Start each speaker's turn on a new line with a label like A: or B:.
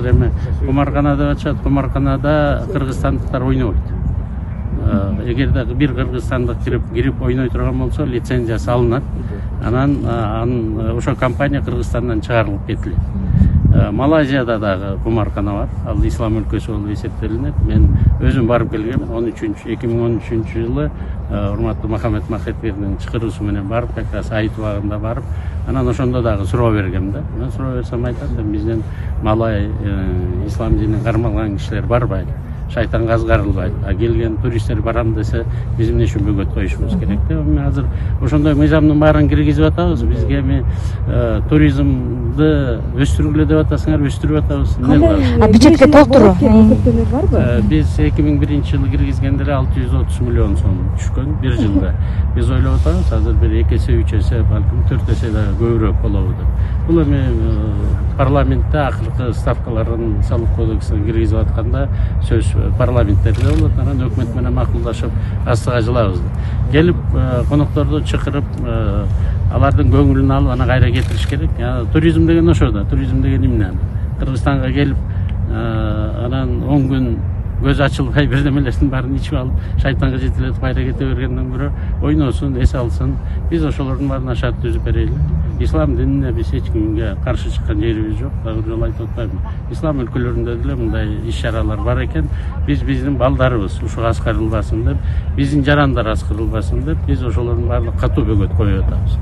A: Эми кумаркана деп атышат, кумарканада кыргызстандыктар ойнобойт. Эгерде бир кыргызстандык кирип ойной турган болсо, лицензиясы алынат. Анан ошо компания Кыргызстандан чыгарылып кетилет. Малайзияда дагы кумаркана бар. Ал ислам өлкөсү болуп эсептелинет. Мен өзүм барып келгем. 2013 жылы урматтуу Махамет Махетбердин чакыруусу менен барып, как раз айт убагында барып, анан ошондо дагы суроо бергем да. Мен суроо берсем айтат, бизден Малай ислам динин кармалган кишилер барбайт. Шайтан газгарылбайт. Келген туристтер барам десе, биз эмне үчүн бөгөт коюшубуз керек деп. Мен азыр ошондой мыйзамдын баарын киргизип атабыз. Бизге эми туризмди өстүргүлө деп атасыңар, өстүрүп атабыз.
B: Бюджетке толтуруу
A: барбы? Биз 2001-жылы киргизгенде 630 миллион сом түшкөн бир жылда. Биз ойлоп атабыз, азыр бир 2 эсе, 3 эсе, балким 4 эсе да көбүрөөк болобу деп. Бул эми парламентте акыркы ставкаларын салык кодексине киргизип атканда сөз парламенттерде болот, анан өкмөт менен макулдашып астыга жылабыз. Келип конокторду чакырып, алардын көңүлүн алып, ана кайра кетириш керек. Туризм деген ошо да, туризм деген эмне? Кыргызстанга келип, анан 10 күн көз ачылбай бирдемелердин баарын ичип алып, шайтанга жетелетип кайра кете бергенден көрө ойносун, эс алсын. Биз ошолордун баарына шарт түзүп берели. Ислам динине биз эч кимге каршы чыккан жерибиз жок. Дагы жолу айтып атпайбы? Ислам өлкөлөрүндө деле мындай иш-чаралар бар экен. Биздин балдарыбыз ушу аскарылбасын деп, биздин жарандар аскарылбасын деп, биз ошолордун баардык катуу бөгөт коюп атабыз.